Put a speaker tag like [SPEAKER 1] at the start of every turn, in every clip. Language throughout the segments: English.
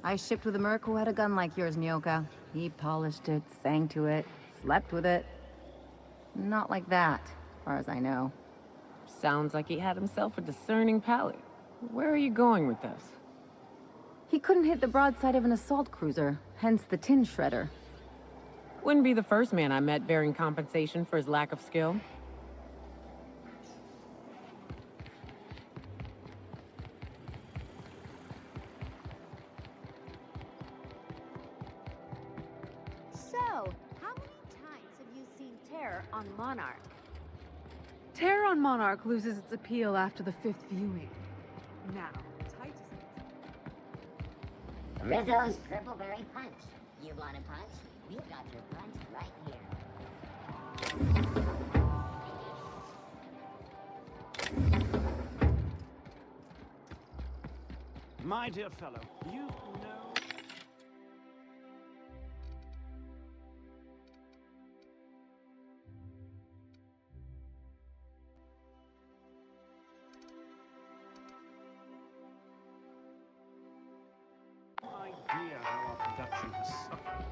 [SPEAKER 1] I shipped with a merc who had a gun like yours, Nyoka. He polished it, sang to it, slept with it. Not like that, as far as I know.
[SPEAKER 2] Sounds like he had himself a discerning palate. Where are you going with this?
[SPEAKER 1] He couldn't hit the broadside of an assault cruiser, hence the tin shredder.
[SPEAKER 2] Wouldn't be the first man I met bearing compensation for his lack of skill.
[SPEAKER 3] So, how many times have you seen Terror on Monarch?
[SPEAKER 4] Terror on Monarch loses its appeal after the 5th viewing. Now, Titus...
[SPEAKER 5] Rizzo's Purple Berry Punch. You want a punch? We've got your punch right here.
[SPEAKER 6] My dear fellow, you know... idea how our production has suffered.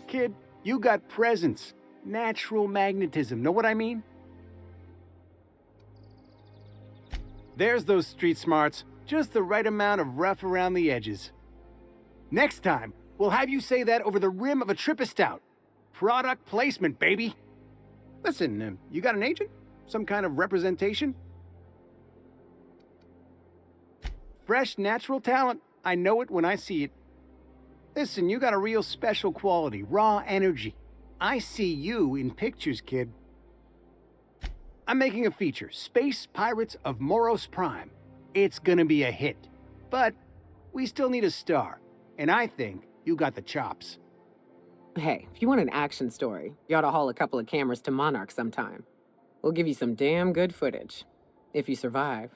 [SPEAKER 7] Kid, you got presence. Natural magnetism, know what I mean? There's those street smarts. Just the right amount of rough around the edges. Next time, we'll have you say that over the rim of a Trippistout. Product placement, baby. Listen, you got an agent? Some kind of representation? Fresh, natural talent. I know it when I see it. Listen, you got a real special quality, raw energy. I see you in pictures, kid. I'm making a feature, Space Pirates of Moros Prime. It's gonna be a hit. But we still need a star. And I think you got the chops.
[SPEAKER 2] Hey, if you want an action story, you ought to haul a couple of cameras to Monarch sometime. We'll give you some damn good footage. If you survive.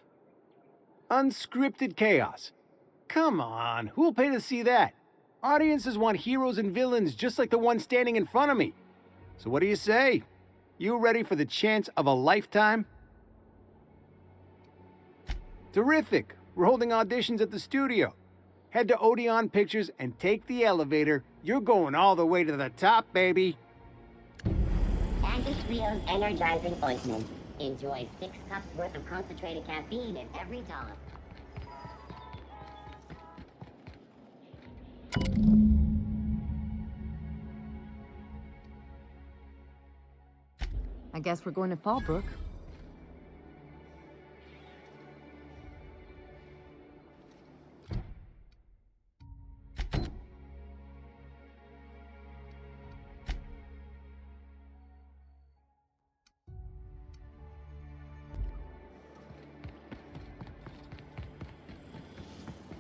[SPEAKER 7] Unscripted chaos. Come on, who'll pay to see that? Audiences want heroes and villains just like the one standing in front of me. So what do you say? You ready for the chance of a lifetime? Terrific. We're holding auditions at the studio. Head to Odeon Pictures and take the elevator. You're going all the way to the top, baby.
[SPEAKER 5] Andy Trio's energizing ointment. Enjoy 6 cups worth of concentrated caffeine in every dollar.
[SPEAKER 1] I guess we're going to Fallbrook.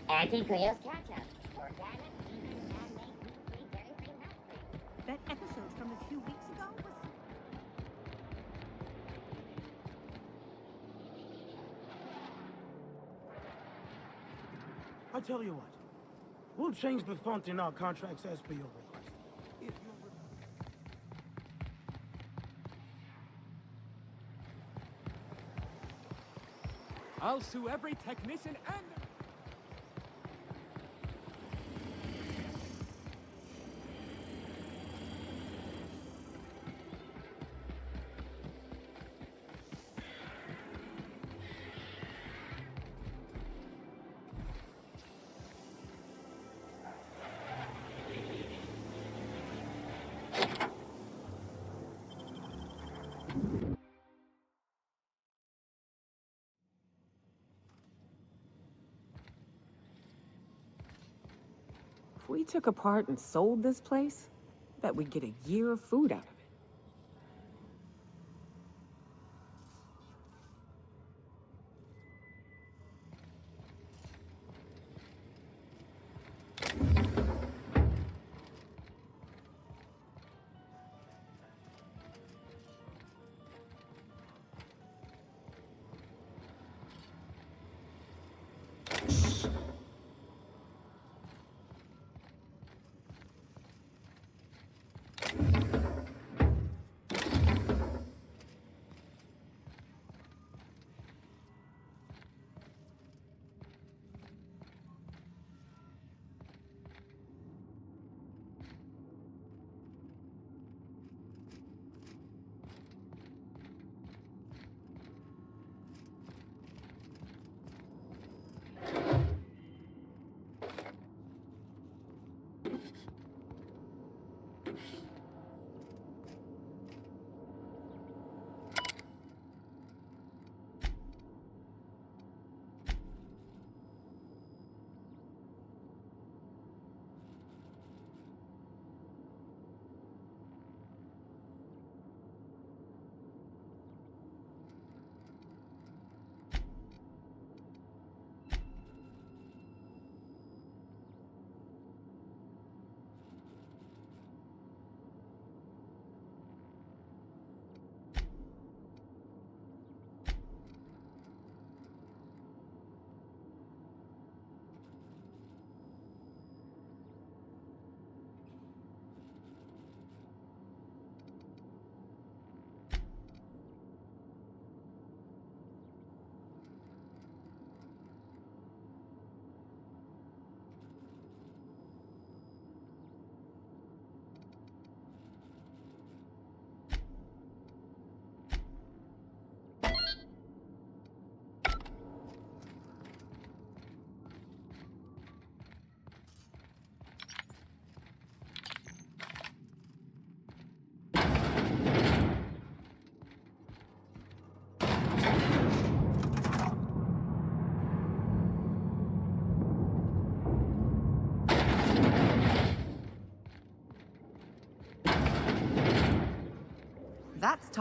[SPEAKER 5] Auntie Cleo's Ketchup. Organic, vegan, man-made, gluten-free, dairy-free, nut-free.
[SPEAKER 3] That episode from a few weeks ago was...
[SPEAKER 6] I tell you what, we'll change the font in our contracts as per your request. If you're...
[SPEAKER 8] I'll sue every technician and...
[SPEAKER 2] If we took apart and sold this place, bet we'd get a year of food out of it.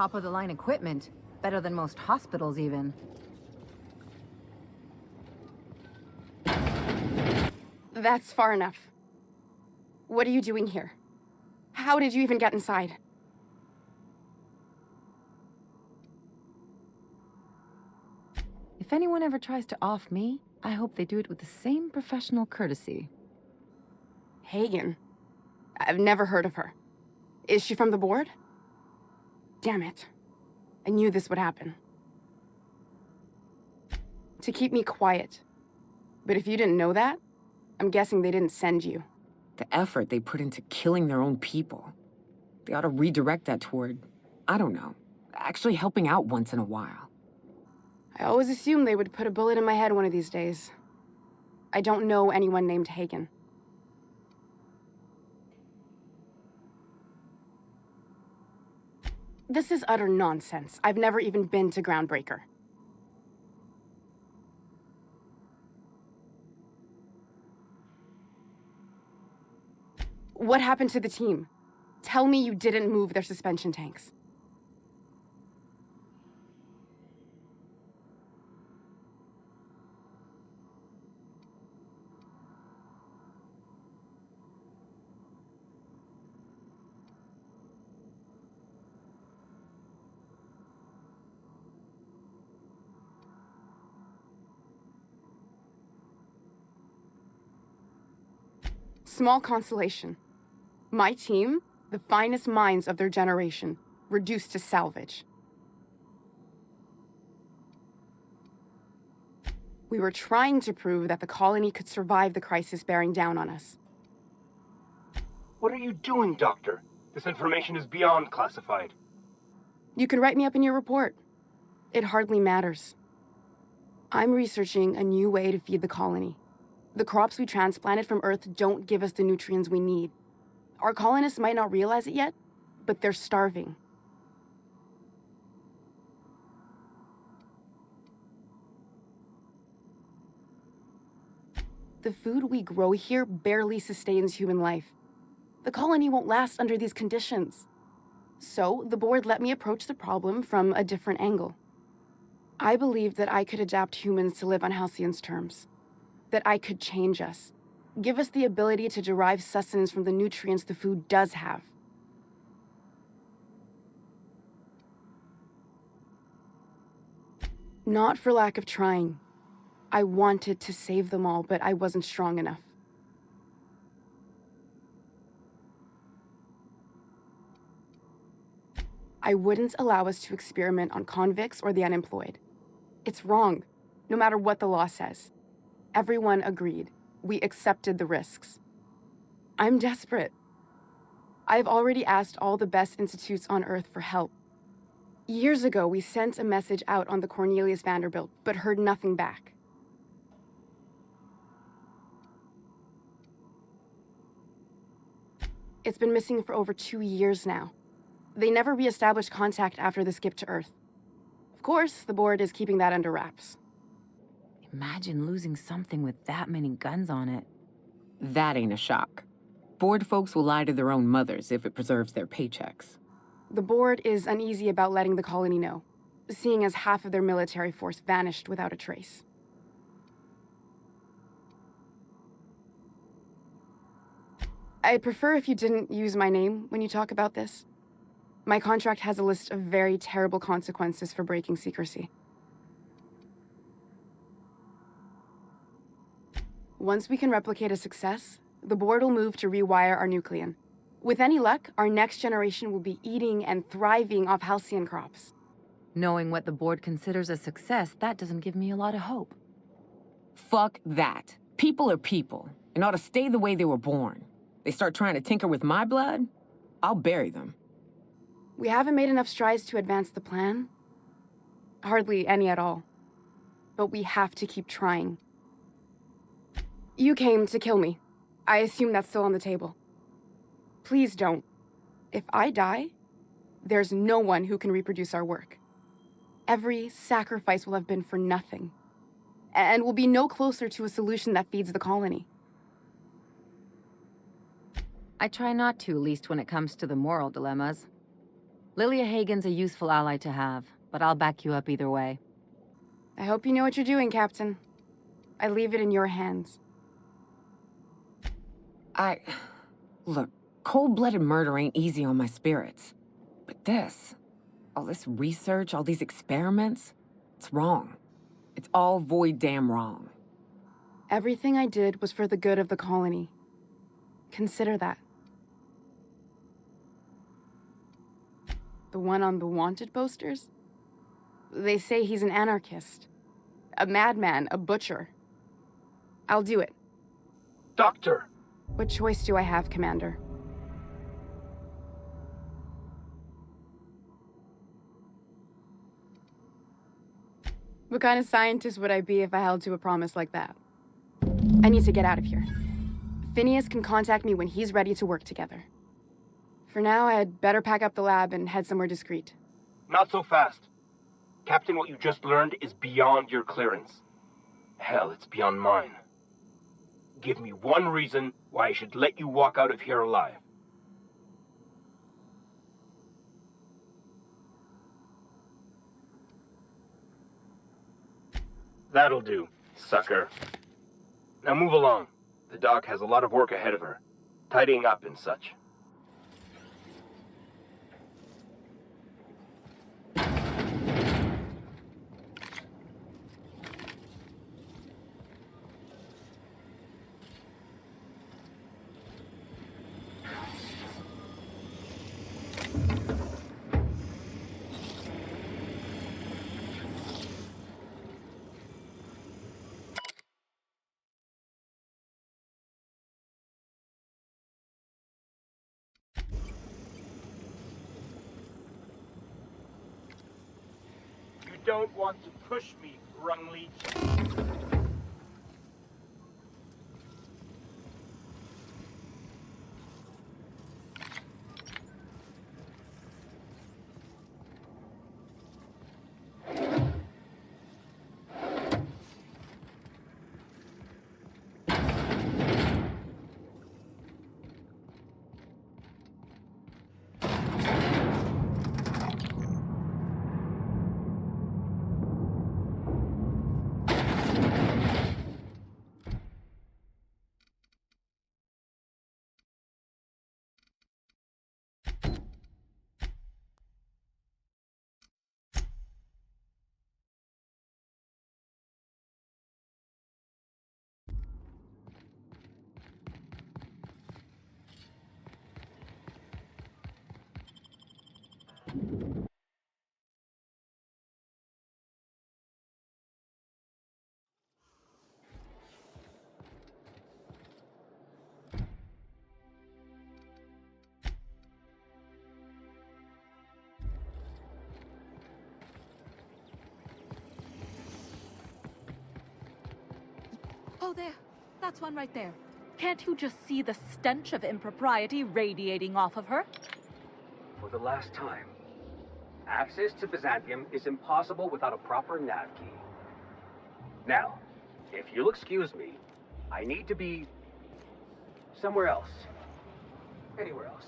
[SPEAKER 1] top-of-the-line equipment. Better than most hospitals, even.
[SPEAKER 9] That's far enough. What are you doing here? How did you even get inside?
[SPEAKER 1] If anyone ever tries to off me, I hope they do it with the same professional courtesy.
[SPEAKER 9] Hagen? I've never heard of her. Is she from the board? Damn it. I knew this would happen. To keep me quiet. But if you didn't know that, I'm guessing they didn't send you.
[SPEAKER 2] The effort they put into killing their own people. They ought to redirect that toward, I don't know, actually helping out once in a while.
[SPEAKER 9] I always assumed they would put a bullet in my head one of these days. I don't know anyone named Hagen. This is utter nonsense. I've never even been to Groundbreaker. What happened to the team? Tell me you didn't move their suspension tanks. Small consolation. My team, the finest minds of their generation, reduced to salvage. We were trying to prove that the colony could survive the crisis bearing down on us.
[SPEAKER 10] What are you doing, Doctor? This information is beyond classified.
[SPEAKER 9] You can write me up in your report. It hardly matters. I'm researching a new way to feed the colony. The crops we transplanted from Earth don't give us the nutrients we need. Our colonists might not realize it yet, but they're starving. The food we grow here barely sustains human life. The colony won't last under these conditions. So, the board let me approach the problem from a different angle. I believed that I could adapt humans to live on Halcyon's terms. That I could change us. Give us the ability to derive sustenance from the nutrients the food does have. Not for lack of trying. I wanted to save them all, but I wasn't strong enough. I wouldn't allow us to experiment on convicts or the unemployed. It's wrong, no matter what the law says. Everyone agreed. We accepted the risks. I'm desperate. I've already asked all the best institutes on Earth for help. Years ago, we sent a message out on the Cornelius Vanderbilt, but heard nothing back. It's been missing for over 2 years now. They never re-established contact after the skip to Earth. Of course, the board is keeping that under wraps.
[SPEAKER 1] Imagine losing something with that many guns on it.
[SPEAKER 2] That ain't a shock. Board folks will lie to their own mothers if it preserves their paychecks.
[SPEAKER 9] The board is uneasy about letting the colony know, seeing as half of their military force vanished without a trace. I'd prefer if you didn't use my name when you talk about this. My contract has a list of very terrible consequences for breaking secrecy. Once we can replicate a success, the board will move to rewire our nucleon. With any luck, our next generation will be eating and thriving off halcyon crops.
[SPEAKER 1] Knowing what the board considers a success, that doesn't give me a lot of hope.
[SPEAKER 2] Fuck that. People are people, and ought to stay the way they were born. They start trying to tinker with my blood, I'll bury them.
[SPEAKER 9] We haven't made enough strides to advance the plan. Hardly any at all. But we have to keep trying. You came to kill me. I assume that's still on the table. Please don't. If I die, there's no one who can reproduce our work. Every sacrifice will have been for nothing. And we'll be no closer to a solution that feeds the colony.
[SPEAKER 1] I try not to, least when it comes to the moral dilemmas. Lilia Hagen's a useful ally to have, but I'll back you up either way.
[SPEAKER 9] I hope you know what you're doing, Captain. I leave it in your hands.
[SPEAKER 2] Look, cold-blooded murder ain't easy on my spirits. But this, all this research, all these experiments, it's wrong. It's all void damn wrong.
[SPEAKER 9] Everything I did was for the good of the colony. Consider that. The one on the wanted posters? They say he's an anarchist. A madman, a butcher. I'll do it.
[SPEAKER 10] Doctor!
[SPEAKER 9] What choice do I have, Commander? What kind of scientist would I be if I held to a promise like that? I need to get out of here. Phineas can contact me when he's ready to work together. For now, I'd better pack up the lab and head somewhere discreet.
[SPEAKER 10] Not so fast. Captain, what you just learned is beyond your clearance. Hell, it's beyond mine. Give me one reason why I should let you walk out of here alive. That'll do, sucker. Now move along. The doc has a lot of work ahead of her, tidying up and such. You don't want to push me, Grungleech.
[SPEAKER 4] Oh, there. That's one right there. Can't you just see the stench of impropriety radiating off of her?
[SPEAKER 11] For the last time, access to Byzantium is impossible without a proper nav key. Now, if you'll excuse me, I need to be somewhere else. Anywhere else.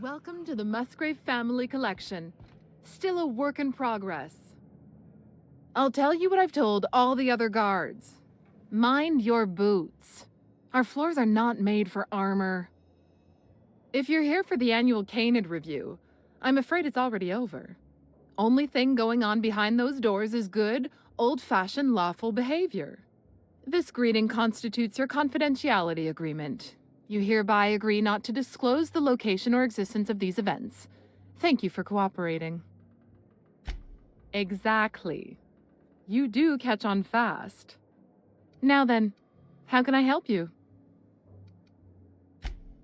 [SPEAKER 4] Welcome to the Musgrave family collection. Still a work in progress. I'll tell you what I've told all the other guards. Mind your boots. Our floors are not made for armor. If you're here for the annual Canid review, I'm afraid it's already over. Only thing going on behind those doors is good, old-fashioned lawful behavior. This greeting constitutes your confidentiality agreement. You hereby agree not to disclose the location or existence of these events. Thank you for cooperating. Exactly. You do catch on fast. Now then, how can I help you?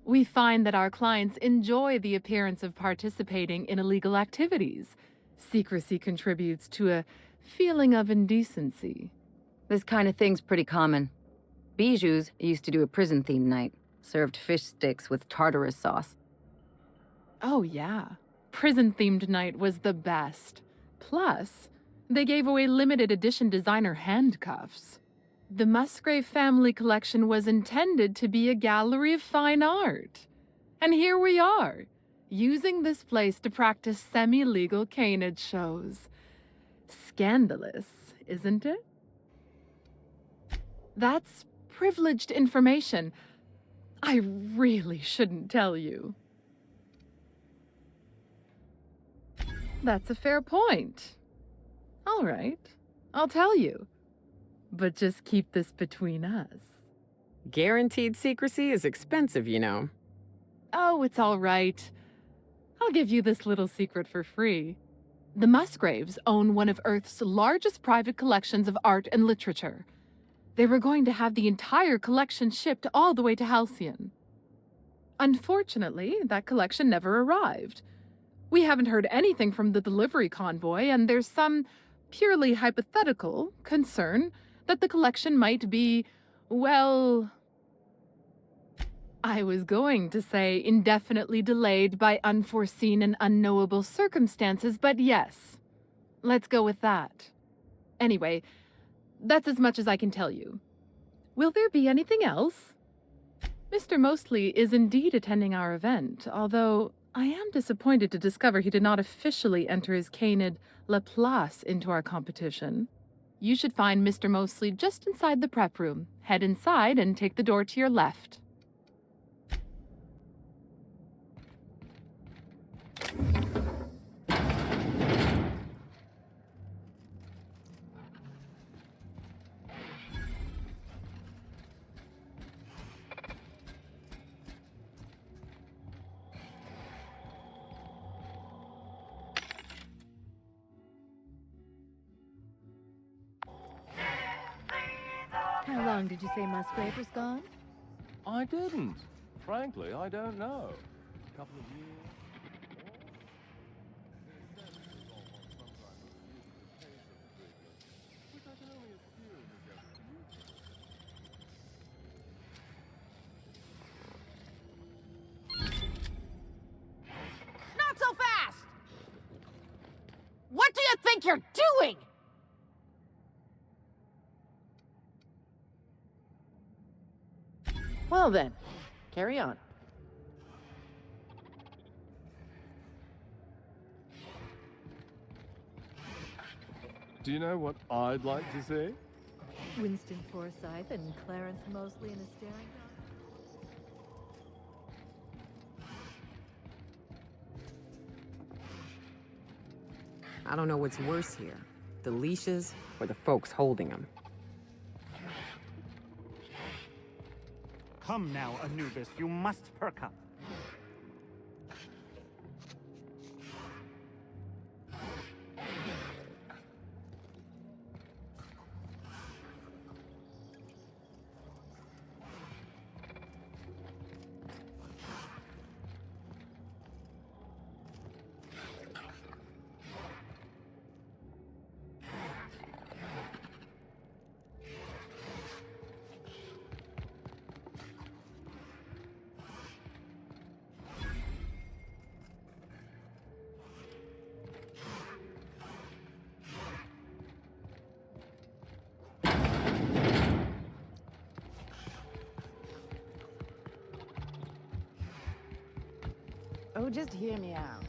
[SPEAKER 4] We find that our clients enjoy the appearance of participating in illegal activities. Secrecy contributes to a feeling of indecency.
[SPEAKER 1] This kind of thing's pretty common. Bijou's used to do a prison-themed night. Served fish sticks with tartarus sauce.
[SPEAKER 4] Oh, yeah. Prison-themed night was the best. Plus, they gave away limited edition designer handcuffs. The Musgrave family collection was intended to be a gallery of fine art. And here we are, using this place to practice semi-legal canid shows. Scandalous, isn't it? That's privileged information. I really shouldn't tell you. That's a fair point. All right, I'll tell you. But just keep this between us.
[SPEAKER 2] Guaranteed secrecy is expensive, you know.
[SPEAKER 4] Oh, it's all right. I'll give you this little secret for free. The Musgraves own one of Earth's largest private collections of art and literature. They were going to have the entire collection shipped all the way to Halcyon. Unfortunately, that collection never arrived. We haven't heard anything from the delivery convoy, and there's some purely hypothetical concern that the collection might be, well, I was going to say indefinitely delayed by unforeseen and unknowable circumstances, but yes, let's go with that. Anyway, that's as much as I can tell you. Will there be anything else? Mr. Mostly is indeed attending our event, although I am disappointed to discover he did not officially enter his canid La Place into our competition. You should find Mr. Mostly just inside the prep room. Head inside and take the door to your left.
[SPEAKER 12] How long did you say Musgrave was gone?
[SPEAKER 8] I didn't. Frankly, I don't know. A couple of years.
[SPEAKER 13] Not so fast! What do you think you're doing?
[SPEAKER 12] Well then, carry on.
[SPEAKER 8] Do you know what I'd like to see?
[SPEAKER 12] Winston Forsythe and Clarence Mosley in a staring
[SPEAKER 2] I don't know what's worse here, the leashes or the folks holding them.
[SPEAKER 14] Come now, Anubis, you must perk up.
[SPEAKER 12] Oh, just hear me out.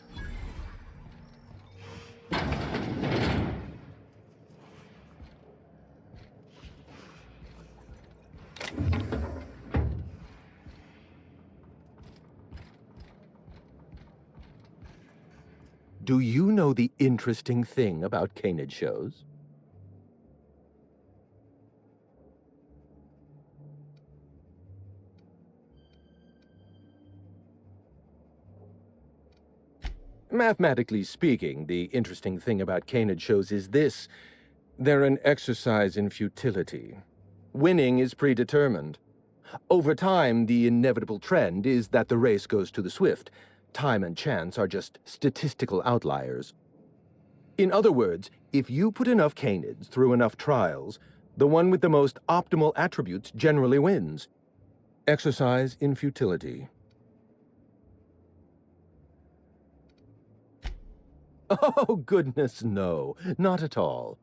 [SPEAKER 15] Do you know the interesting thing about canid shows? Mathematically speaking, the interesting thing about canid shows is this. They're an exercise in futility. Winning is predetermined. Over time, the inevitable trend is that the race goes to the swift. Time and chance are just statistical outliers. In other words, if you put enough canids through enough trials, The one with the most optimal attributes generally wins. Exercise in futility. Oh, goodness, no. Not at all.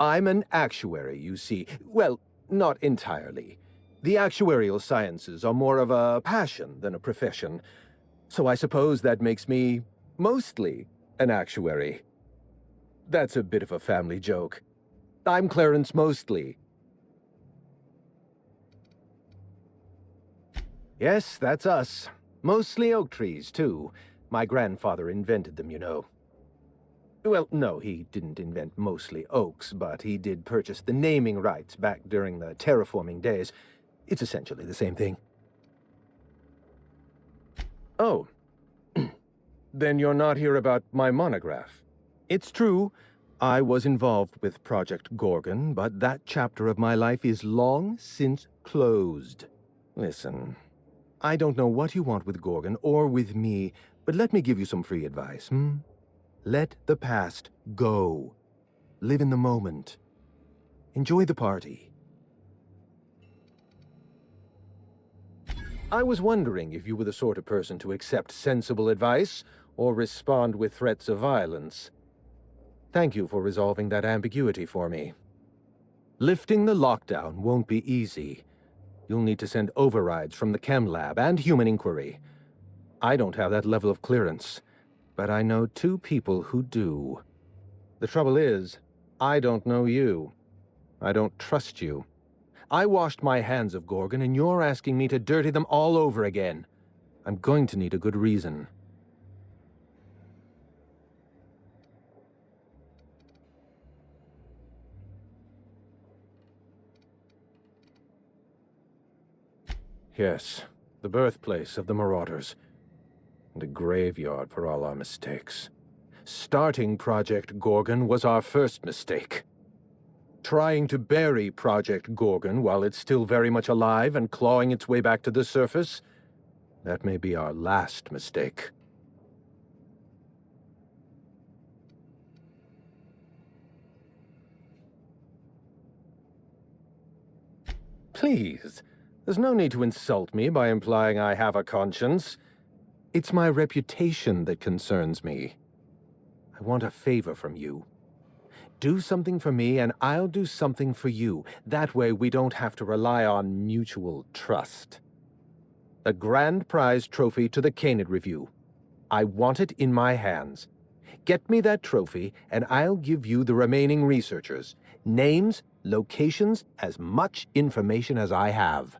[SPEAKER 15] I'm an actuary, you see. Well, not entirely. The actuarial sciences are more of a passion than a profession. So I suppose that makes me mostly an actuary. That's a bit of a family joke. I'm Clarence Mostly. Yes, that's us. Mostly oak trees, too. My grandfather invented them, you know. Well, no, he didn't invent mostly oaks, but he did purchase the naming rights back during the terraforming days. It's essentially the same thing. Oh. Then you're not here about my monograph. It's true, I was involved with Project Gorgon, but that chapter of my life is long since closed. Listen, I don't know what you want with Gorgon or with me, but let me give you some free advice, Let the past go. Live in the moment. Enjoy the party. I was wondering if you were the sort of person to accept sensible advice or respond with threats of violence. Thank you for resolving that ambiguity for me. Lifting the lockdown won't be easy. You'll need to send overrides from the chem lab and human inquiry. I don't have that level of clearance, but I know 2 people who do. The trouble is, I don't know you. I don't trust you. I washed my hands of Gorgon, and you're asking me to dirty them all over again. I'm going to need a good reason. Yes, the birthplace of the Marauders. And a graveyard for all our mistakes. Starting Project Gorgon was our first mistake. Trying to bury Project Gorgon while it's still very much alive and clawing its way back to the surface, that may be our last mistake. Please, there's no need to insult me by implying I have a conscience. It's my reputation that concerns me. I want a favor from you. Do something for me, and I'll do something for you. That way we don't have to rely on mutual trust. A grand prize trophy to the Canid Review. I want it in my hands. Get me that trophy, and I'll give you the remaining researchers. Names, locations, as much information as I have.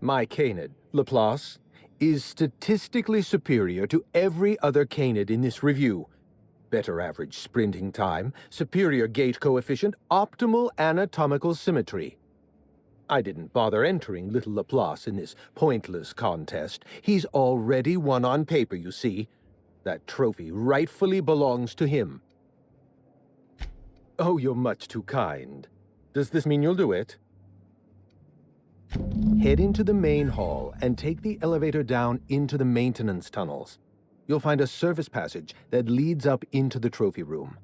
[SPEAKER 15] My Canid, Laplace, is statistically superior to every other Canid in this review. Better average sprinting time, superior gait coefficient, optimal anatomical symmetry. I didn't bother entering little Laplace in this pointless contest. He's already won on paper, you see. That trophy rightfully belongs to him. Oh, you're much too kind. Does this mean you'll do it? Head into the main hall and take the elevator down into the maintenance tunnels. You'll find a service passage that leads up into the trophy room.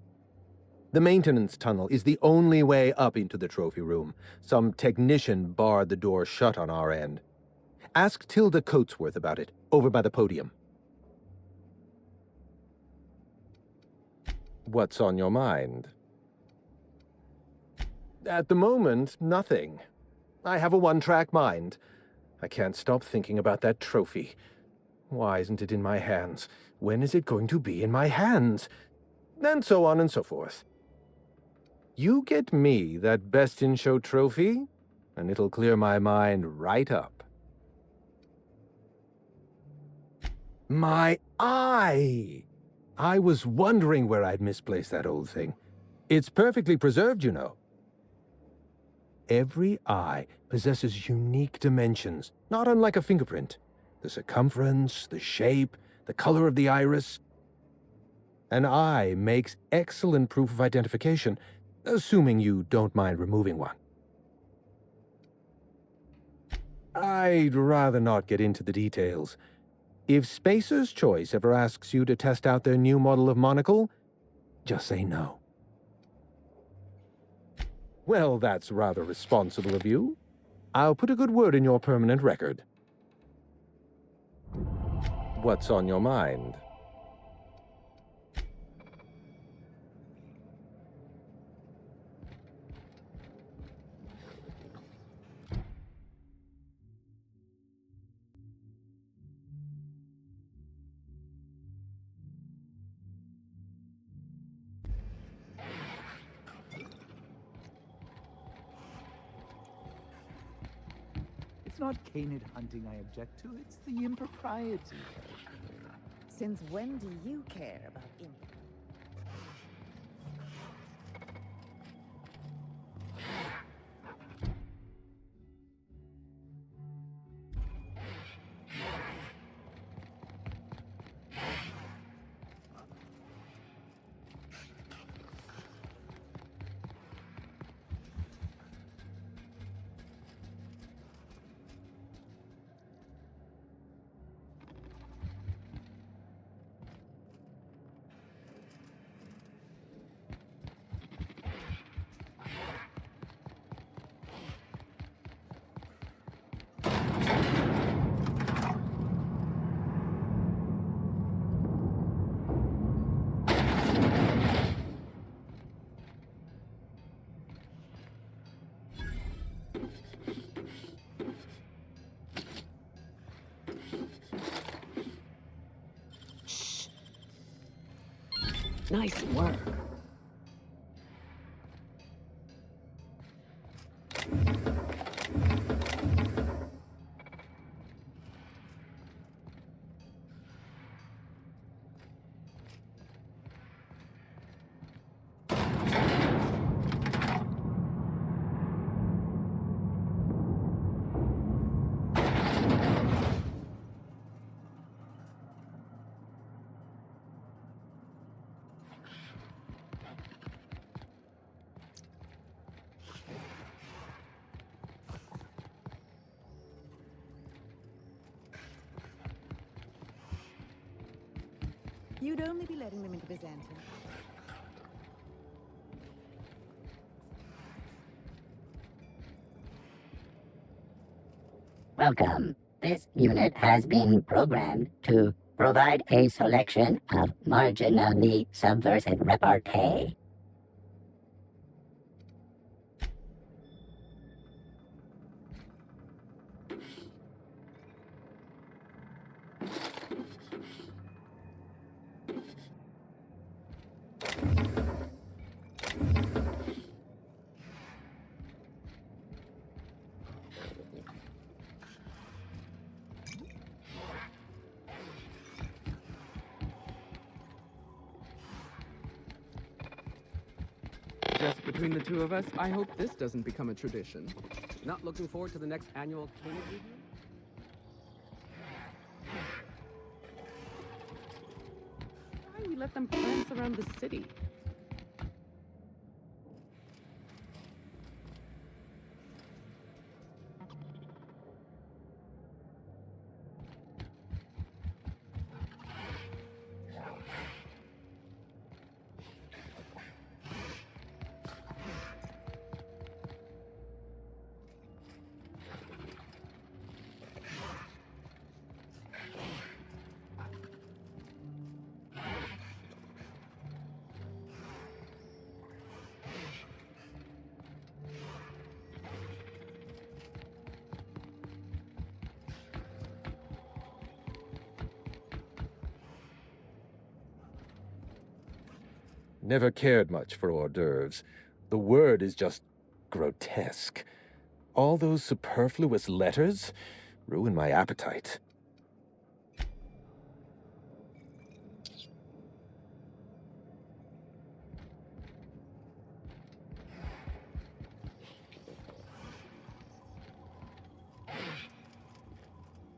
[SPEAKER 15] The maintenance tunnel is the only way up into the trophy room. Some technician barred the door shut on our end. Ask Tilda Coatsworth about it, over by the podium. What's on your mind? At the moment, nothing. I have a one-track mind. I can't stop thinking about that trophy. Why isn't it in my hands? When is it going to be in my hands? And so on and so forth. You get me that Best in Show trophy, and it'll clear my mind right up. My eye! I was wondering where I'd misplaced that old thing. It's perfectly preserved, you know. Every eye possesses unique dimensions, not unlike a fingerprint. The circumference, the shape, the color of the iris. An eye makes excellent proof of identification, assuming you don't mind removing one. I'd rather not get into the details. If Spacer's Choice ever asks you to test out their new model of monocle, Just say no. Well, that's rather responsible of you. I'll put a good word in your permanent record. What's on your mind?
[SPEAKER 16] It's not canid hunting I object to, it's the impropriety.
[SPEAKER 12] Since when do you care about imp?
[SPEAKER 2] Nice work.
[SPEAKER 12] You'd only be letting them into Byzantium.
[SPEAKER 5] Welcome. This unit has been programmed to provide a selection of marginally subversive repartee.
[SPEAKER 17] Just between the two of us, I hope this doesn't become a tradition.
[SPEAKER 11] Not looking forward to the next annual Canid review?
[SPEAKER 17] Why do we let them prance around the city?
[SPEAKER 15] Never cared much for hors d'oeuvres. The word is just grotesque. All those superfluous letters ruin my appetite.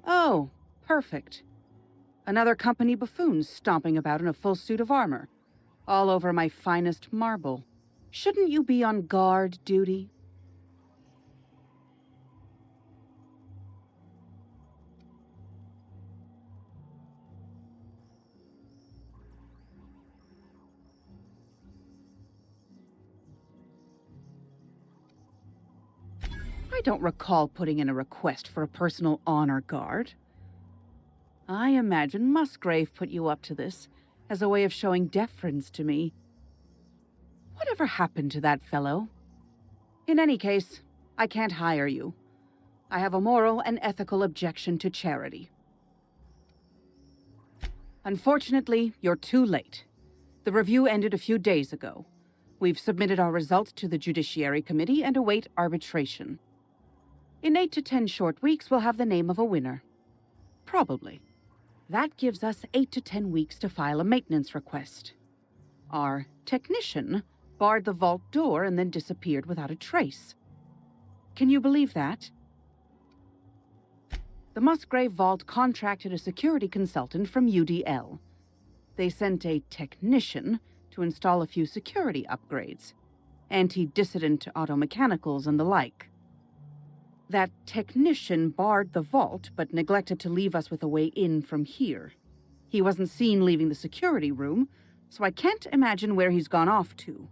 [SPEAKER 18] Oh, perfect. Another company buffoon stomping about in a full suit of armor. All over my finest marble. Shouldn't you be on guard duty? I don't recall putting in a request for a personal honor guard. I imagine Musgrave put you up to this as a way of showing deference to me. Whatever happened to that fellow? In any case, I can't hire you. I have a moral and ethical objection to charity. Unfortunately, you're too late. The review ended a few days ago. We've submitted our results to the Judiciary Committee and await arbitration. In 8 to 10 short weeks, we'll have the name of a winner. Probably. That gives us 8 to 10 weeks to file a maintenance request. Our technician barred the vault door and then disappeared without a trace. Can you believe that? The Musgrave Vault contracted a security consultant from UDL. They sent a technician to install a few security upgrades, anti-dissident automechanicals and the like. That technician barred the vault, but neglected to leave us with a way in from here. He wasn't seen leaving the security room, so I can't imagine where he's gone off to.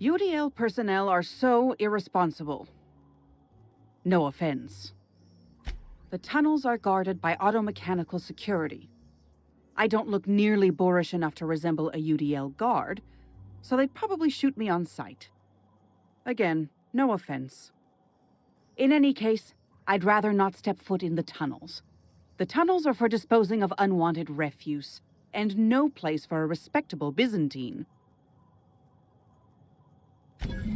[SPEAKER 18] UDL personnel are so irresponsible. No offense. The tunnels are guarded by automechanical security. I don't look nearly boorish enough to resemble a UDL guard, so they'd probably shoot me on sight. Again, no offense. In any case, I'd rather not step foot in the tunnels. The tunnels are for disposing of unwanted refuse, and no place for a respectable Byzantine.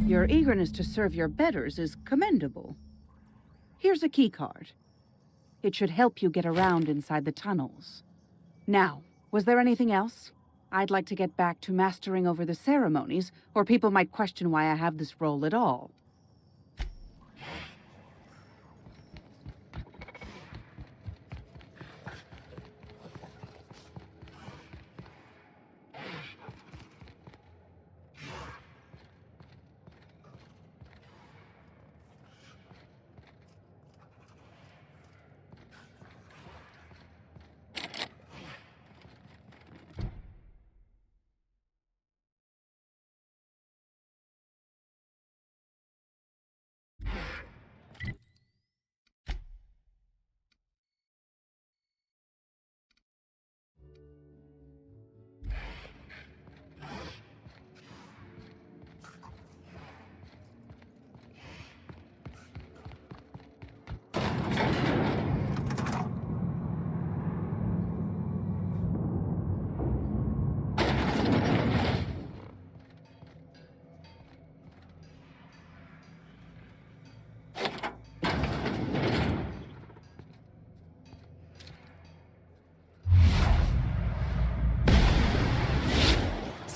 [SPEAKER 18] Your eagerness to serve your betters is commendable. Here's a keycard. It should help you get around inside the tunnels. Now, was there anything else? I'd like to get back to mastering over the ceremonies, or people might question why I have this role at all.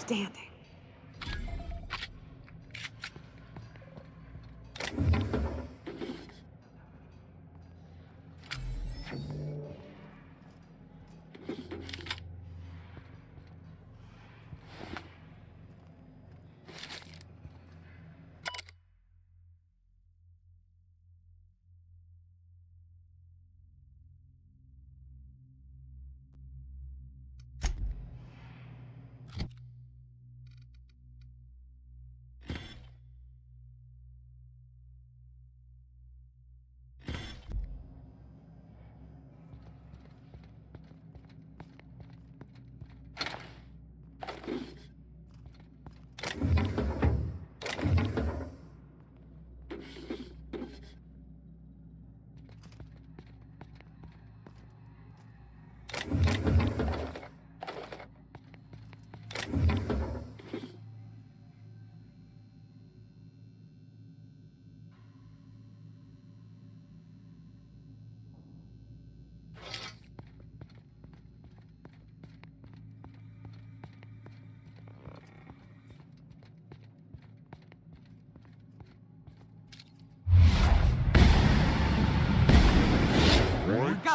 [SPEAKER 2] Standing.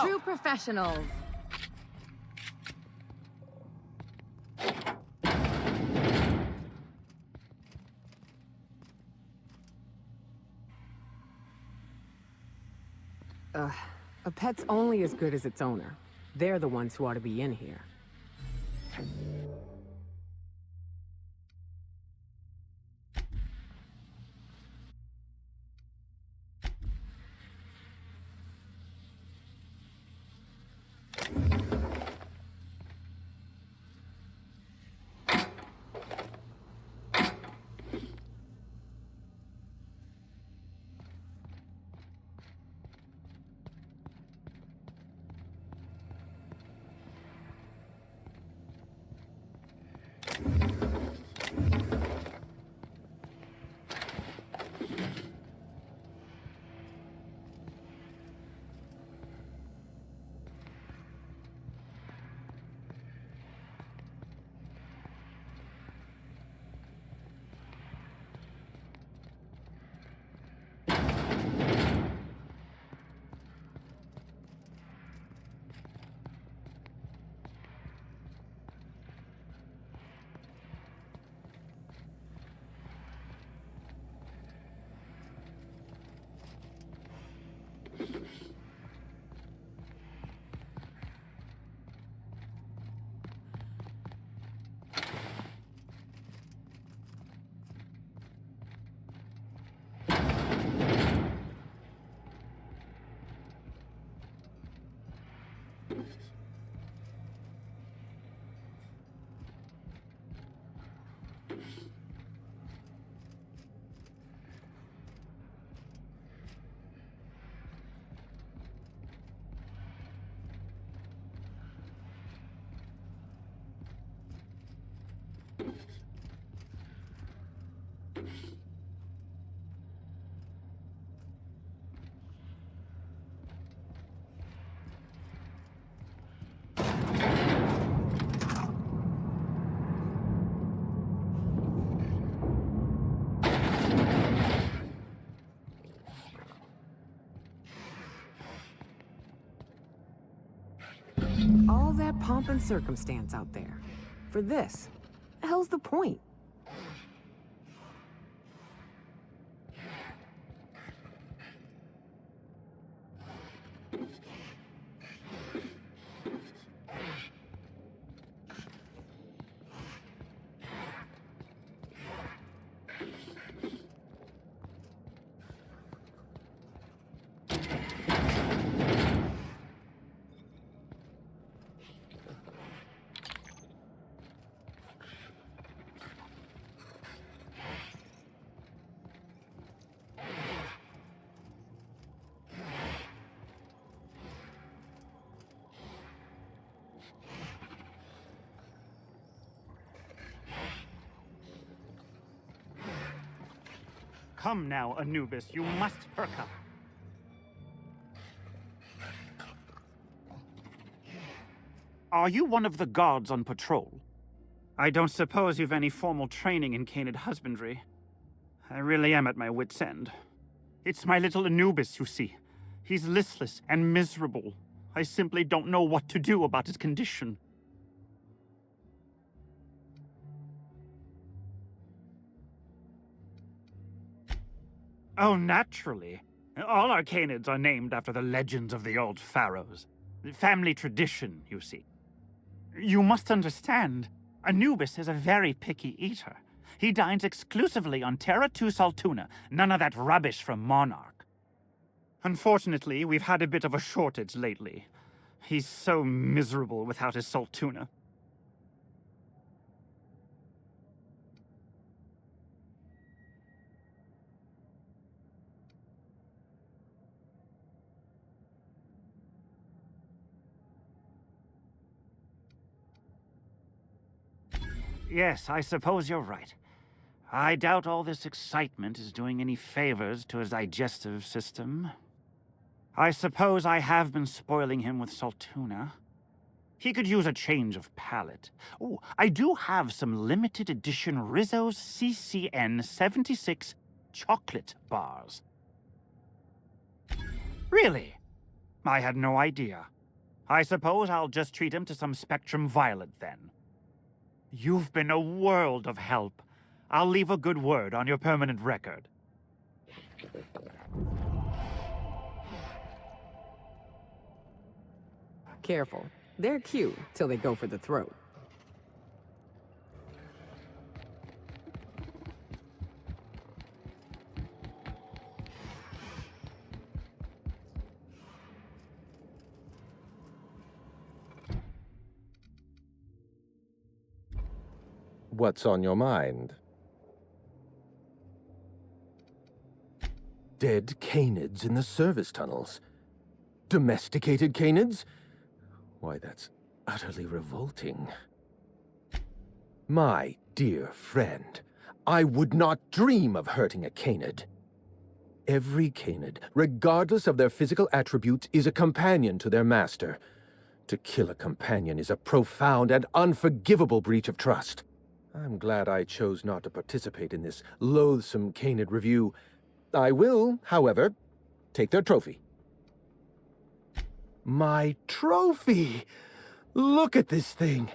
[SPEAKER 1] True professionals.
[SPEAKER 2] A pet's only as good as its owner. They're the ones who ought to be in here. All that pomp and circumstance out there. For this. The hell's the point?
[SPEAKER 14] Come now, Anubis, you must perk up. Are you one of the guards on patrol? I don't suppose you've any formal training in canid husbandry. I really am at my wit's end. It's my little Anubis, you see. He's listless and miserable. I simply don't know what to do about his condition. Oh, naturally. All our canids are named after the legends of the old pharaohs. Family tradition, you see. You must understand, Anubis is a very picky eater. He dines exclusively on Terra 2 Saltuna, none of that rubbish from Monarch. Unfortunately, we've had a bit of a shortage lately. He's so miserable without his Saltuna. Yes, I suppose you're right. I doubt all this excitement is doing any favors to his digestive system. I suppose I have been spoiling him with Saltuna. He could use a change of palate. Oh, I do have some limited edition Rizzo's CCN 76 chocolate bars. Really? I had no idea. I suppose I'll just treat him to some Spectrum Violet then. You've been a world of help. I'll leave a good word on your permanent record.
[SPEAKER 2] Careful. They're cute till they go for the throat.
[SPEAKER 15] What's on your mind? Dead canids in the service tunnels. Domesticated canids? Why, that's utterly revolting. My dear friend, I would not dream of hurting a canid. Every canid, regardless of their physical attributes, is a companion to their master. To kill a companion is a profound and unforgivable breach of trust. I'm glad I chose not to participate in this loathsome canid review. I will, however, take their trophy. My trophy! Look at this thing!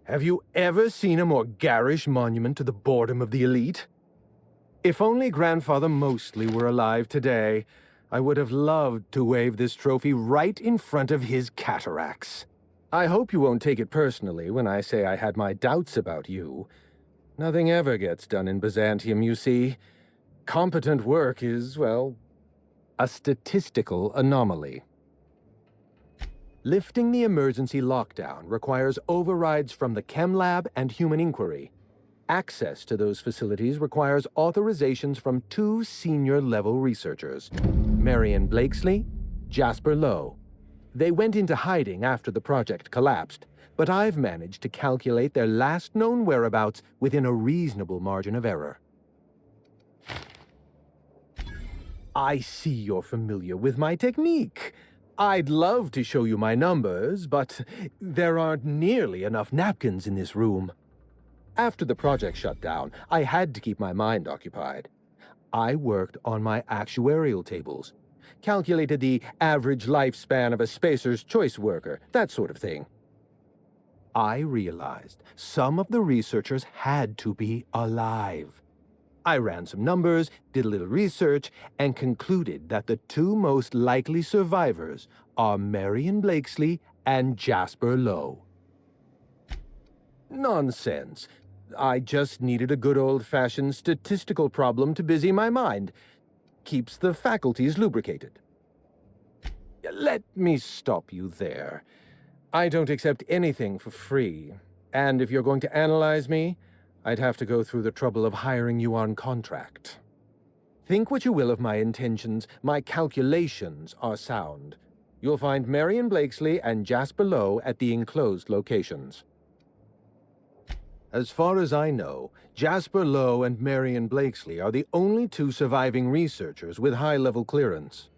[SPEAKER 15] Have you ever seen a more garish monument to the boredom of the elite? If only Grandfather Mostly were alive today, I would have loved to wave this trophy right in front of his cataracts. I hope you won't take it personally when I say I had my doubts about you. Nothing ever gets done in Byzantium, you see. Competent work is, well, a statistical anomaly. Lifting the emergency lockdown requires overrides from the Chem Lab and Human Inquiry. Access to those facilities requires authorizations from 2 senior-level researchers, Marion Blakesley, Jasper Lowe. They went into hiding after the project collapsed, but I've managed to calculate their last known whereabouts within a reasonable margin of error. I see you're familiar with my technique. I'd love to show you my numbers, but there aren't nearly enough napkins in this room. After the project shut down, I had to keep my mind occupied. I worked on my actuarial tables. calculated the average lifespan of a Spacer's Choice worker, that sort of thing. I realized some of the researchers had to be alive. I ran some numbers, did a little research, and concluded that the two most likely survivors are Marion Blakesley and Jasper Lowe. Nonsense. I just needed a good old-fashioned statistical problem to busy my mind. Keeps the faculties lubricated. Let me stop you there. I don't accept anything for free, and if you're going to analyze me, I'd have to go through the trouble of hiring you on contract. Think what you will of my intentions, my calculations are sound. You'll find Marion Blakesley and Jasper Lowe at the enclosed locations. As far as I know, Jasper Lowe and Marion Blakesley are the only two surviving researchers with high-level clearance.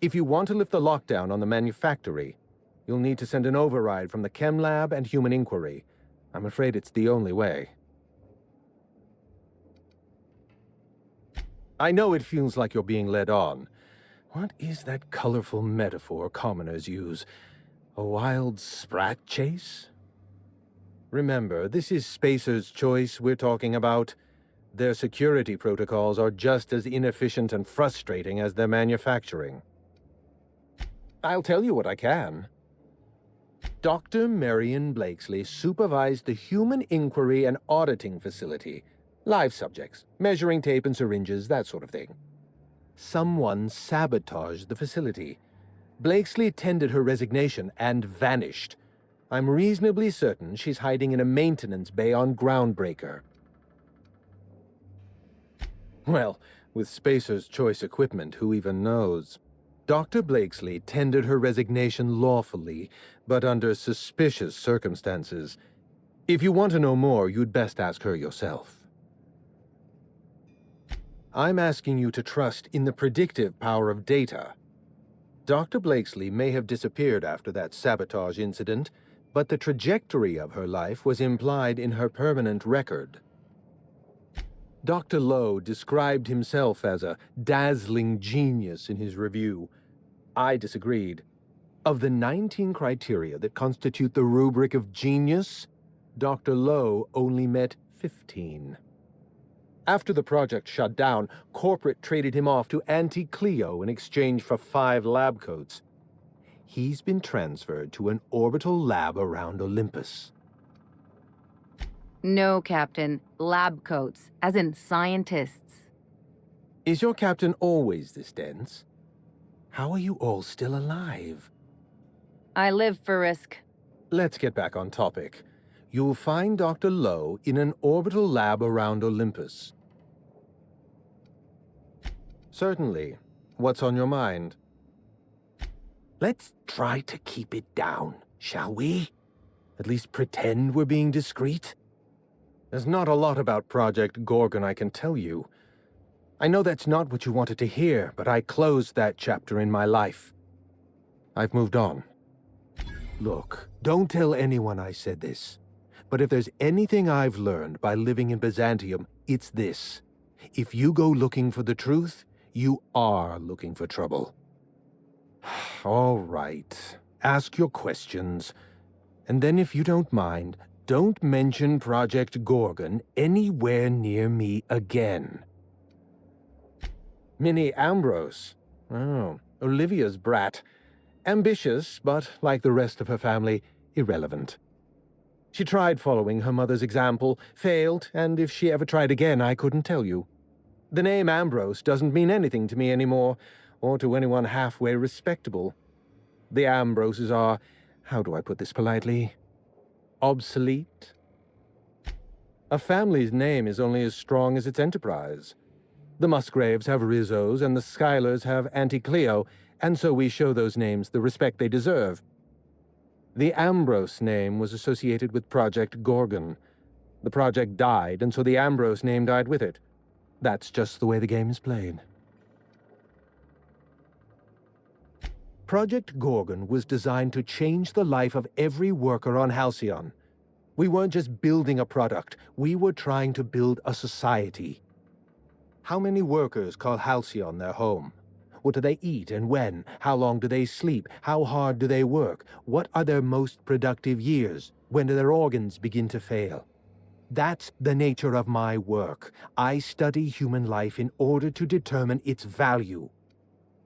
[SPEAKER 15] If you want to lift the lockdown on the manufactory, you'll need to send an override from the Chem Lab and Human Inquiry. I'm afraid it's the only way. I know it feels like you're being led on. What is that colorful metaphor commoners use? A wild sprat chase? Remember, this is Spacer's Choice we're talking about. Their security protocols are just as inefficient and frustrating as their manufacturing. I'll tell you what I can. Dr. Marion Blakesley supervised the Human Inquiry and Auditing Facility. Live subjects, measuring tape and syringes, that sort of thing. Someone sabotaged the facility. Blakesley tendered her resignation and vanished. I'm reasonably certain she's hiding in a maintenance bay on Groundbreaker. Well, with Spacer's Choice equipment, who even knows? Dr. Blakesley tendered her resignation lawfully, but under suspicious circumstances. If you want to know more, you'd best ask her yourself. I'm asking you to trust in the predictive power of data. Dr. Blakesley may have disappeared after that sabotage incident, but the trajectory of her life was implied in her permanent record. Dr. Lowe described himself as a dazzling genius in his review. I disagreed. Of the 19 criteria that constitute the rubric of genius, Dr. Lowe only met 15. After the project shut down, corporate traded him off to Auntie Cleo in exchange for 5 lab coats. He's been transferred to an orbital lab around Olympus.
[SPEAKER 1] No, Captain. Lab coats, as in scientists.
[SPEAKER 15] Is your captain always this dense? How are you all still alive?
[SPEAKER 1] I live for risk.
[SPEAKER 15] Let's get back on topic. You'll find Dr. Lowe in an orbital lab around Olympus. Certainly. What's on your mind? Let's try to keep it down, shall we? At least pretend we're being discreet. There's not a lot about Project Gorgon I can tell you. I know that's not what you wanted to hear, but I closed that chapter in my life. I've moved on. Look, don't tell anyone I said this. But if there's anything I've learned by living in Byzantium, it's this. If you go looking for the truth, you are looking for trouble. All right. Ask your questions. And then if you don't mind, don't mention Project Gorgon anywhere near me again. Minnie Ambrose. Oh, Olivia's brat. Ambitious, but like the rest of her family, irrelevant. She tried following her mother's example, failed, and if she ever tried again, I couldn't tell you. The name Ambrose doesn't mean anything to me anymore, or to anyone halfway respectable. The Ambroses are, how do I put this politely, obsolete? A family's name is only as strong as its enterprise. The Musgraves have Rizzos, and the Schuyler's have Auntie Cleo, and so we show those names the respect they deserve. The Ambrose name was associated with Project Gorgon. The project died, and so the Ambrose name died with it. That's just the way the game is played. Project Gorgon was designed to change the life of every worker on Halcyon. We weren't just building a product, we were trying to build a society. How many workers call Halcyon their home? What do they eat and when? How long do they sleep? How hard do they work? What are their most productive years? When do their organs begin to fail? That's the nature of my work. I study human life in order to determine its value.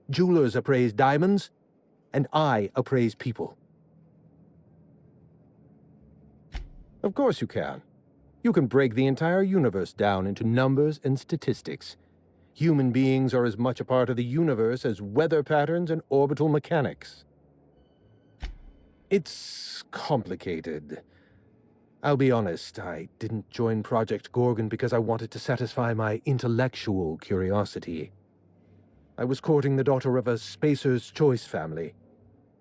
[SPEAKER 15] Jewelers appraise diamonds, and I appraise people. Of course you can. You can break the entire universe down into numbers and statistics. Human beings are as much a part of the universe as weather patterns and orbital mechanics. It's complicated. I'll be honest, I didn't join Project Gorgon because I wanted to satisfy my intellectual curiosity. I was courting the daughter of a Spacer's Choice family.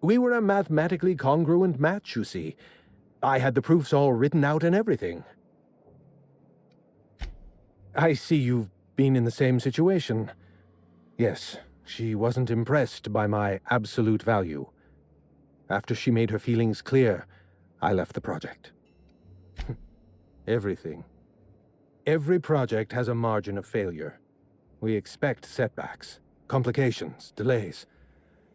[SPEAKER 15] We were a mathematically congruent match, you see. I had the proofs all written out and everything. I see you've been in the same situation. Yes, she wasn't impressed by my absolute value. After she made her feelings clear, I left the project. Everything. Every project has a margin of failure. We expect setbacks, complications, delays.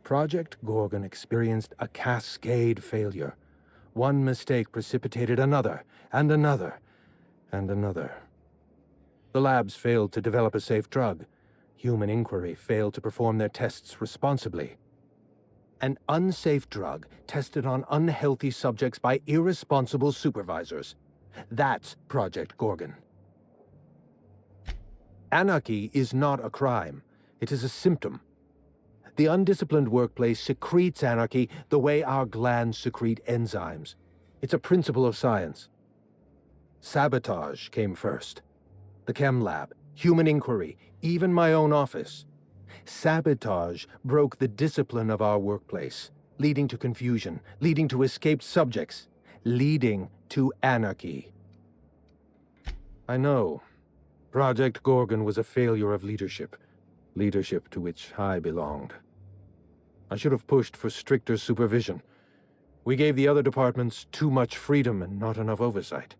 [SPEAKER 15] Project Gorgon experienced a cascade failure. One mistake precipitated another, and another, and another. The labs failed to develop a safe drug. Human Inquiry failed to perform their tests responsibly. An unsafe drug tested on unhealthy subjects by irresponsible supervisors. That's Project Gorgon. Anarchy is not a crime. It is a symptom. The undisciplined workplace secretes anarchy the way our glands secrete enzymes. It's a principle of science. Sabotage came first. The chem lab, Human Inquiry, even my own office. Sabotage broke the discipline of our workplace, leading to confusion, leading to escaped subjects, leading to anarchy. I know. Project Gorgon was a failure of leadership to which I belonged. I should have pushed for stricter supervision. We gave the other departments too much freedom and not enough oversight.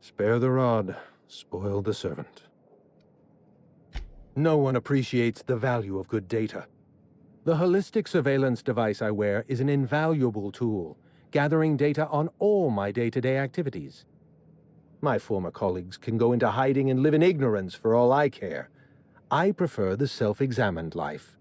[SPEAKER 15] Spare the rod, spoil the servant. No one appreciates the value of good data. The holistic surveillance device I wear is an invaluable tool, gathering data on all my day-to-day activities. My former colleagues can go into hiding and live in ignorance for all I care. I prefer the self-examined life.